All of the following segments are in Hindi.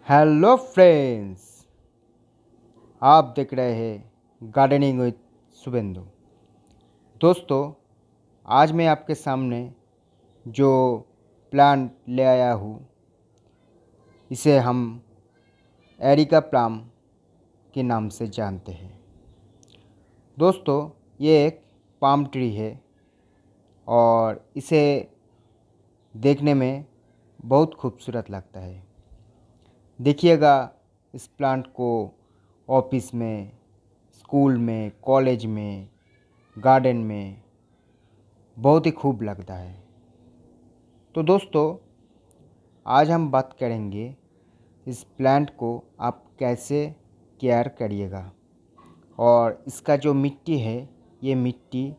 हेलो फ्रेंड्स, आप देख रहे हैं गार्डनिंग विद शुभेंदु। दोस्तों, आज मैं आपके सामने जो प्लांट ले आया हूँ, इसे हम एरिका प्लाम के नाम से जानते हैं। दोस्तों, ये एक पाम ट्री है और इसे देखने में बहुत खूबसूरत लगता है। देखिएगा, इस प्लांट को ऑफिस में, स्कूल में, कॉलेज में, गार्डन में बहुत ही खूब लगता है। तो दोस्तों, आज हम बात करेंगे इस प्लांट को आप कैसे केयर करिएगा और इसका जो मिट्टी है, ये मिट्टी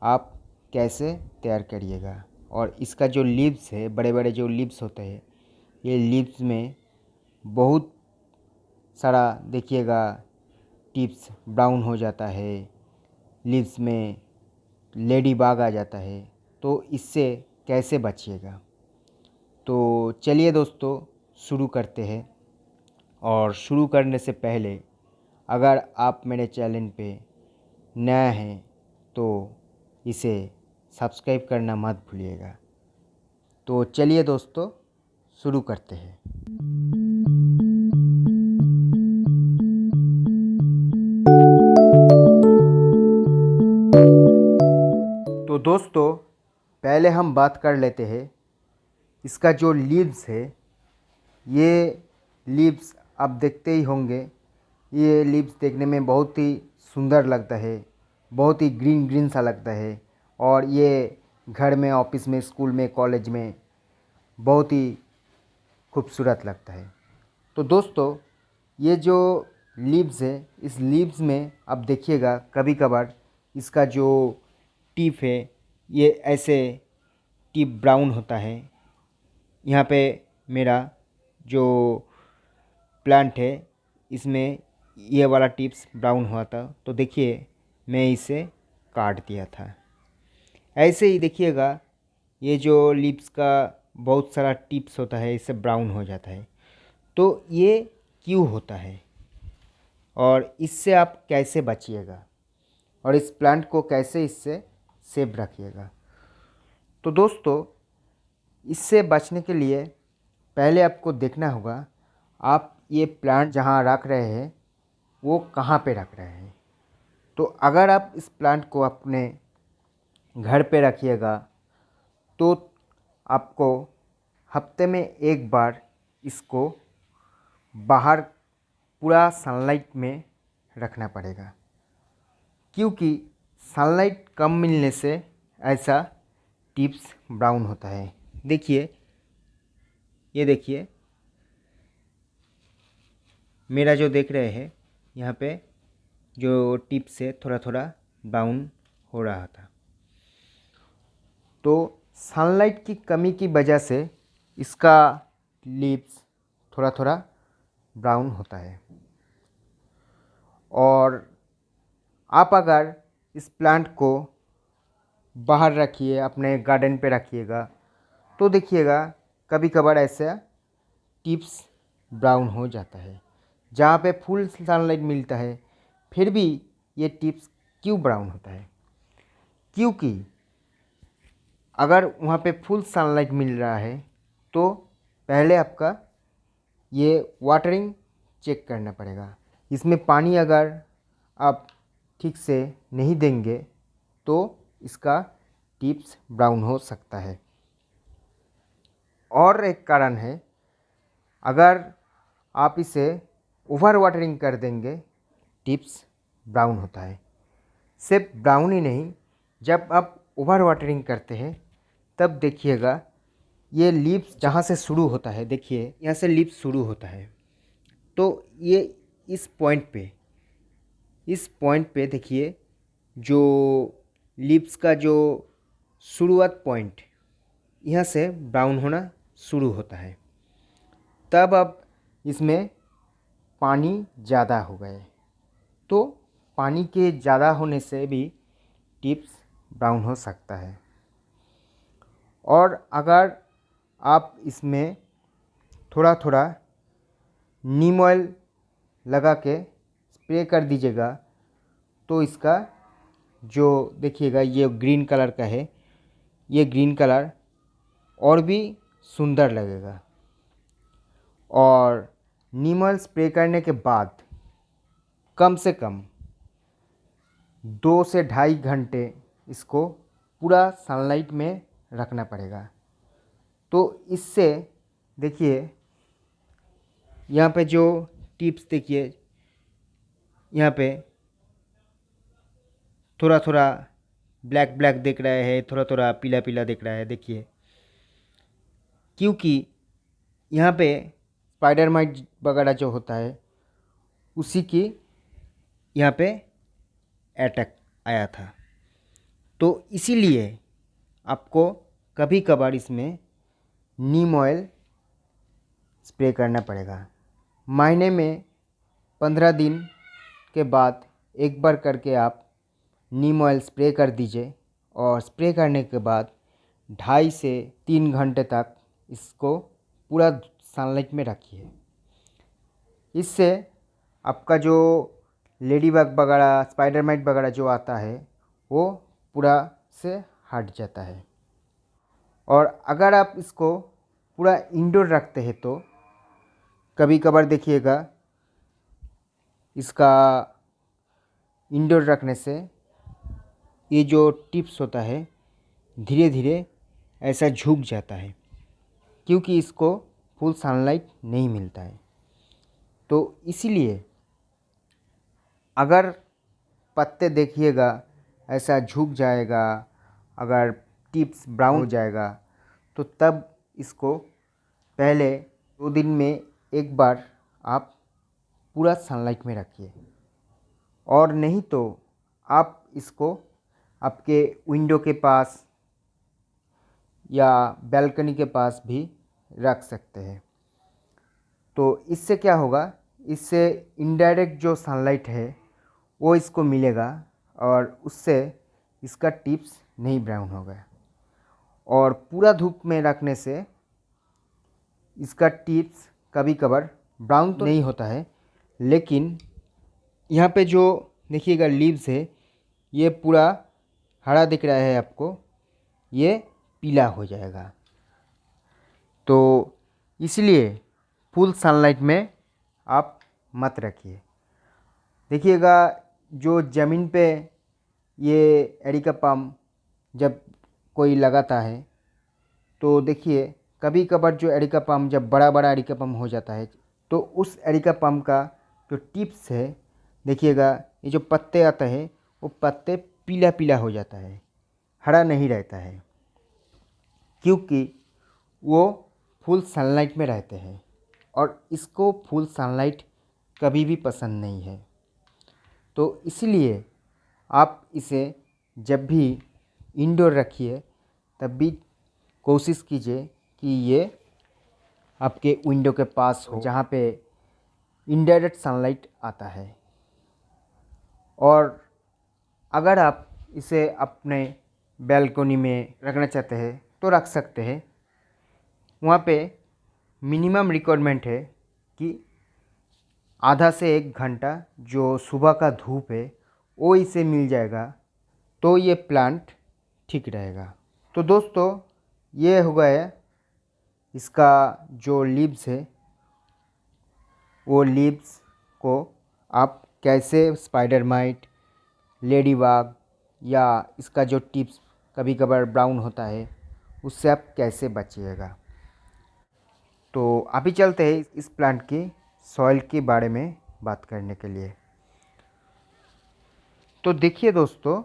आप कैसे तैयार करिएगा। और इसका जो लीव्स है, बड़े बड़े जो लीव्स होते हैं, ये लीव्स में बहुत सारा देखिएगा टिप्स ब्राउन हो जाता है, लीव्स में लेडी बाग आ जाता है। तो इससे कैसे बचिएगा। तो चलिए दोस्तों, शुरू करते हैं। और शुरू करने से पहले अगर आप मेरे चैनल पे नया हैं तो इसे सब्सक्राइब करना मत भूलिएगा। तो चलिए दोस्तों, शुरू करते हैं। तो दोस्तों, पहले हम बात कर लेते हैं इसका जो लीव्स है। ये लीव्स आप देखते ही होंगे, ये लीव्स देखने में बहुत ही सुंदर लगता है, बहुत ही ग्रीन ग्रीन सा लगता है। और ये घर में, ऑफिस में, स्कूल में, कॉलेज में बहुत ही खूबसूरत लगता है। तो दोस्तों, ये जो लीव्स है, इस लीव्स में आप देखिएगा कभी कभार इसका जो टिप है, ये ऐसे टिप ब्राउन होता है। यहाँ पे मेरा जो प्लांट है, इसमें ये वाला टिप्स ब्राउन हुआ था, तो देखिए मैं इसे काट दिया था। ऐसे ही देखिएगा, ये जो लीव्स का बहुत सारा टिप्स होता है, इससे ब्राउन हो जाता है। तो ये क्यों होता है और इससे आप कैसे बचिएगा और इस प्लांट को कैसे इससे सेव रखिएगा। तो दोस्तों, इससे बचने के लिए पहले आपको देखना होगा आप ये प्लांट जहाँ रख रहे हैं वो कहाँ पे रख रहे हैं। तो अगर आप इस प्लांट को अपने घर पे रखिएगा तो आपको हफ्ते में एक बार इसको बाहर पूरा सनलाइट में रखना पड़ेगा, क्योंकि सनलाइट कम मिलने से ऐसा टिप्स ब्राउन होता है। देखिए, ये देखिए, मेरा जो देख रहे हैं यहाँ पे जो टिप्स है थोड़ा थोड़ा ब्राउन हो रहा था। तो सनलाइट की कमी की वजह से इसका लीव्स थोड़ा थोड़ा ब्राउन होता है। और आप अगर इस प्लांट को बाहर रखिए, अपने गार्डन पे रखिएगा, तो देखिएगा कभी कभार ऐसा टिप्स ब्राउन हो जाता है। जहाँ पे फुल सनलाइट मिलता है फिर भी ये टिप्स क्यों ब्राउन होता है, क्योंकि अगर वहाँ पे फुल सनलाइट मिल रहा है तो पहले आपका ये वाटरिंग चेक करना पड़ेगा। इसमें पानी अगर आप ठीक से नहीं देंगे तो इसका टिप्स ब्राउन हो सकता है। और एक कारण है, अगर आप इसे ओवर वाटरिंग कर देंगे टिप्स ब्राउन होता है। सिर्फ ब्राउन ही नहीं, जब आप ओवर वाटरिंग करते हैं तब देखिएगा ये लीव्स जहाँ से शुरू होता है, देखिए यहाँ से लीव्स शुरू होता है, तो ये इस पॉइंट पे देखिए जो लीव्स का जो शुरुआत पॉइंट, यहाँ से ब्राउन होना शुरू होता है। तब अब इसमें पानी ज़्यादा हो गए, तो पानी के ज़्यादा होने से भी टिप्स ब्राउन हो सकता है। और अगर आप इसमें थोड़ा थोड़ा नीम ऑयल लगा के स्प्रे कर दीजिएगा तो इसका जो देखिएगा ये ग्रीन कलर का है, ये ग्रीन कलर और भी सुंदर लगेगा। और नीम ऑयल स्प्रे करने के बाद कम से कम 2 से ढाई घंटे इसको पूरा सनलाइट में रखना पड़ेगा। तो इससे देखिए यहाँ पे जो टिप्स देखिए, यहाँ पे थोड़ा थोड़ा ब्लैक ब्लैक दिख रहा है, थोड़ा थोड़ा पीला पीला दिख रहा है, देखिए, क्योंकि यहाँ पे स्पाइडर माइट वगैरह जो होता है उसी की यहाँ पे अटैक आया था। तो इसीलिए आपको कभी कभार इसमें नीम ऑयल स्प्रे करना पड़ेगा। महीने में 15 दिन के बाद एक बार करके आप नीम ऑयल स्प्रे कर दीजिए और स्प्रे करने के बाद 2.5 से 3 घंटे तक इसको पूरा सनलाइट में रखिए। इससे आपका जो लेडी बग वगैरह, स्पाइडर माइट वगैरह जो आता है वो पूरा से हट जाता है। और अगर आप इसको पूरा इंडोर रखते हैं तो कभी कभार देखिएगा इसका इंडोर रखने से ये जो टिप्स होता है धीरे धीरे ऐसा झुक जाता है, क्योंकि इसको फुल सनलाइट नहीं मिलता है। तो इसीलिए अगर पत्ते देखिएगा ऐसा झुक जाएगा, अगर टिप्स ब्राउन हो जाएगा, तो तब इसको पहले 2 दिन में एक बार आप पूरा सनलाइट में रखिए। और नहीं तो आप इसको आपके विंडो के पास या बैल्कनी के पास भी रख सकते हैं। तो इससे क्या होगा, इससे इनडायरेक्ट जो सनलाइट है वो इसको मिलेगा और उससे इसका टिप्स नहीं ब्राउन होगा। और पूरा धूप में रखने से इसका टिप्स कभी कभार ब्राउन तो नहीं होता है, लेकिन यहाँ पे जो देखिएगा लीव्स है ये पूरा हरा दिख रहा है आपको, ये पीला हो जाएगा। तो इसलिए फुल सनलाइट में आप मत रखिए। देखिएगा जो ज़मीन पे ये एरिका पाम जब कोई लगाता है तो देखिए कभी कभार जो एरिका पाम जब बड़ा बड़ा एरिका पाम हो जाता है तो उस एरिका पाम का जो टिप्स है देखिएगा, ये जो पत्ते आते हैं वो पत्ते पीला पीला हो जाता है, हरा नहीं रहता है, क्योंकि वो फुल सनलाइट में रहते हैं और इसको फुल सनलाइट कभी भी पसंद नहीं है। तो इसलिए आप इसे जब भी इंडोर रखिए तब भी कोशिश कीजिए कि ये आपके विंडो के पास हो, जहाँ पे इनडायरेक्ट सनलाइट आता है। और अगर आप इसे अपने बैल्कनी में रखना चाहते हैं तो रख सकते हैं। वहाँ पे मिनिमम रिक्वायरमेंट है कि आधा से 1 घंटा जो सुबह का धूप है वो इसे मिल जाएगा तो ये प्लांट ठीक रहेगा। तो दोस्तों ये हो गया इसका जो लीव्स है, वो लीव्स को आप कैसे स्पाइडर माइट, लेडी बग या इसका जो टिप्स कभी कभार ब्राउन होता है उससे आप कैसे बचिएगा। तो अभी चलते हैं इस प्लांट की सॉइल के बारे में बात करने के लिए। तो देखिए दोस्तों,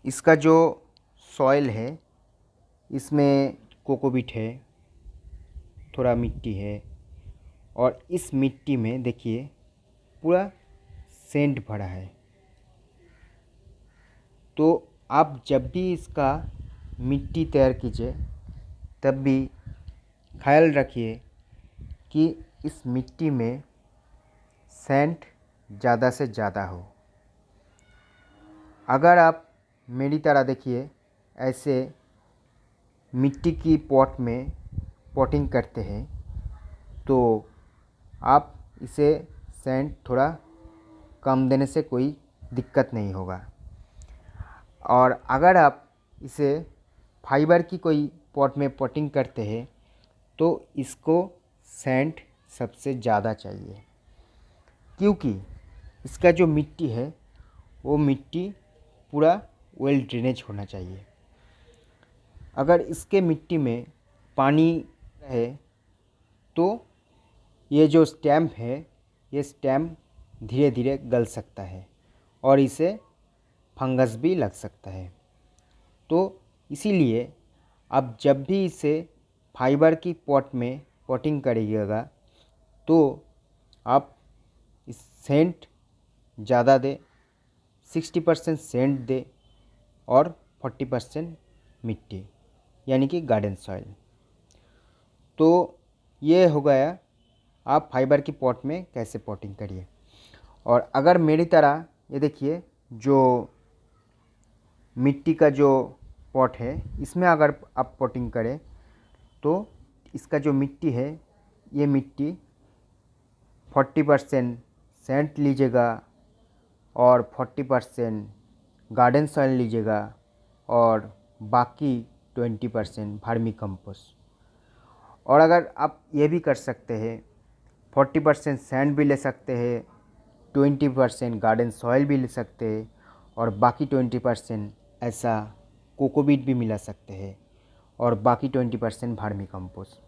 इसका जो सॉइल है इसमें कोकोपीट है, थोड़ा मिट्टी है, और इस मिट्टी में देखिए पूरा सेंट भरा है। तो आप जब भी इसका मिट्टी तैयार कीजिए तब भी ख्याल रखिए कि इस मिट्टी में सेंट ज़्यादा से ज़्यादा हो। अगर आप मेरी तरह देखिए ऐसे मिट्टी की पॉट में पॉटिंग करते हैं तो आप इसे सेंट थोड़ा कम देने से कोई दिक्कत नहीं होगा। और अगर आप इसे फाइबर की कोई पॉट में पॉटिंग करते हैं तो इसको सेंट सबसे ज़्यादा चाहिए, क्योंकि इसका जो मिट्टी है वो मिट्टी पूरा वेल ड्रेनेज होना चाहिए। अगर इसके मिट्टी में पानी है तो ये जो स्टेम है ये स्टेम धीरे धीरे गल सकता है और इसे फंगस भी लग सकता है। तो इसीलिए आप जब भी इसे फाइबर की पॉट में पॉटिंग करिएगा तो आप इस सेंट ज़्यादा दे, 60% सेंट दे और 40% मिट्टी यानी कि गार्डन सॉइल। तो ये हो गया आप फाइबर की पॉट में कैसे पॉटिंग करिए। और अगर मेरी तरह ये देखिए जो मिट्टी का जो पॉट है इसमें अगर आप पॉटिंग करें तो इसका जो मिट्टी है ये मिट्टी 40% सेंट लीजिएगा और 40% गार्डन सॉइल लीजिएगा और बाकी 20% वर्मी कंपोस्ट। और अगर आप ये भी कर सकते हैं 40% सैंड भी ले सकते हैं, 20% गार्डन सॉइल भी ले सकते हैं और बाकी 20% ऐसा कोकोपीट भी मिला सकते हैं और बाकी 20% वर्मी कंपोस्ट।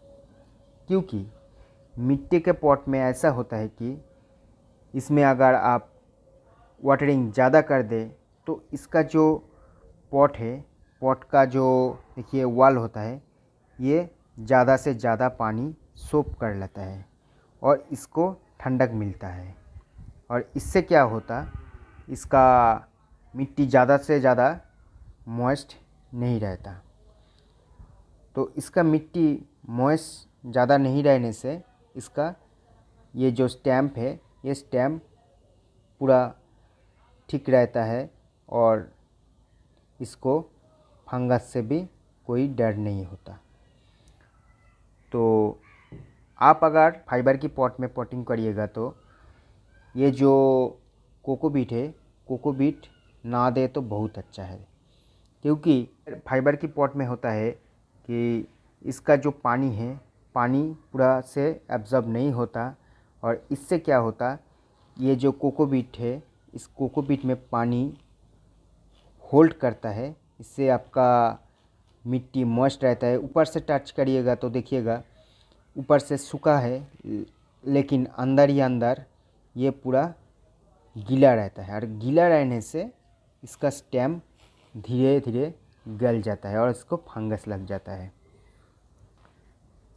क्योंकि मिट्टी के पॉट में ऐसा होता है कि इसमें अगर आप वाटरिंग ज़्यादा कर दें तो इसका जो पॉट है, पॉट का जो देखिए वॉल होता है ये ज़्यादा से ज़्यादा पानी सोख कर लेता है और इसको ठंडक मिलता है। और इससे क्या होता, इसका मिट्टी ज़्यादा से ज़्यादा मॉइस्ट नहीं रहता। तो इसका मिट्टी मॉइस्ट ज़्यादा नहीं रहने से इसका ये जो स्टैम्प है ये स्टैम्प पूरा ठीक रहता है और इसको फंगस से भी कोई डर नहीं होता। तो आप अगर फाइबर की पॉट में पॉटिंग करिएगा तो ये जो कोकोपीट है, कोकोपीट ना दे तो बहुत अच्छा है। क्योंकि फाइबर की पॉट में होता है कि इसका जो पानी है, पानी पूरा से एब्जॉर्ब नहीं होता और इससे क्या होता, ये जो कोकोपीट है इस कोकोपीट में पानी होल्ड करता है, इससे आपका मिट्टी मॉइस्ट रहता है। ऊपर से टच करिएगा तो देखिएगा ऊपर से सूखा है लेकिन अंदर ही अंदर ये पूरा गीला रहता है और गीला रहने से इसका स्टेम धीरे धीरे गल जाता है और इसको फंगस लग जाता है।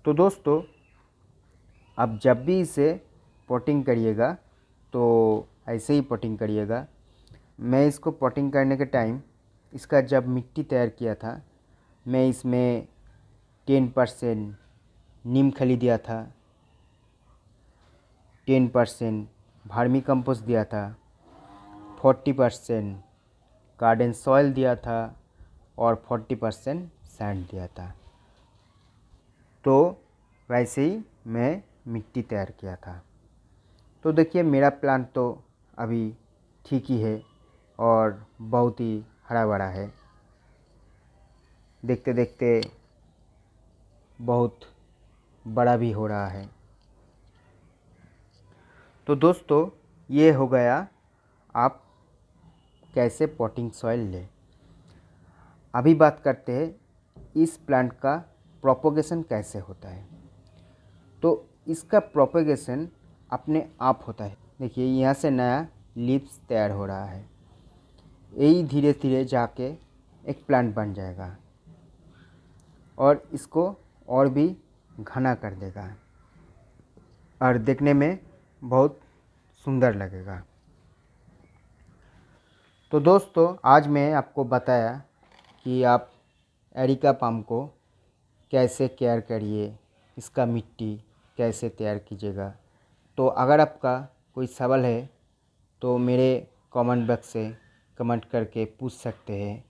तो दोस्तों आप जब भी इसे पॉटिंग करिएगा तो ऐसे ही पॉटिंग करिएगा। मैं इसको पॉटिंग करने के टाइम इसका जब मिट्टी तैयार किया था मैं इसमें 10% नीम खली दिया था, 10% वर्मी कंपोस्ट दिया था, 40% गार्डन सॉइल दिया था और 40% सैंड दिया था। तो वैसे ही मैं मिट्टी तैयार किया था। तो देखिए मेरा प्लांट तो अभी ठीक ही है और बहुत ही हरा भरा है। देखते देखते बहुत बड़ा भी हो रहा है। तो दोस्तों ये हो गया आप कैसे पॉटिंग सॉइल लें। अभी बात करते हैं इस प्लांट का प्रोपोगेशन कैसे होता है। तो इसका प्रोपोगेशन अपने आप होता है। देखिए यहाँ से नया लीव्स तैयार हो रहा है, यही धीरे धीरे जाके एक प्लांट बन जाएगा और इसको और भी घना कर देगा और देखने में बहुत सुंदर लगेगा। तो दोस्तों आज मैं आपको बताया कि आप एरिका पाम को कैसे केयर करिए, इसका मिट्टी कैसे तैयार कीजिएगा। तो अगर आपका कोई सवाल है तो मेरे कमेंट बॉक्स से कमेंट करके पूछ सकते हैं।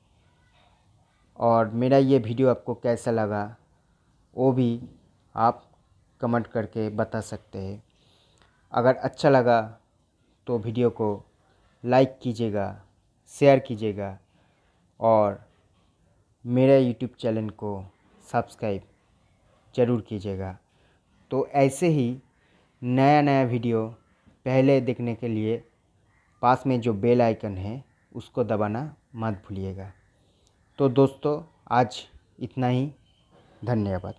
और मेरा ये वीडियो आपको कैसा लगा वो भी आप कमेंट करके बता सकते हैं। अगर अच्छा लगा तो वीडियो को लाइक कीजिएगा, शेयर कीजिएगा और मेरे यूट्यूब चैनल को सब्सक्राइब ज़रूर कीजिएगा। तो ऐसे ही नया नया वीडियो पहले देखने के लिए पास में जो बेल आइकन है उसको दबाना मत भूलिएगा। तो दोस्तों आज इतना ही, धन्यवाद।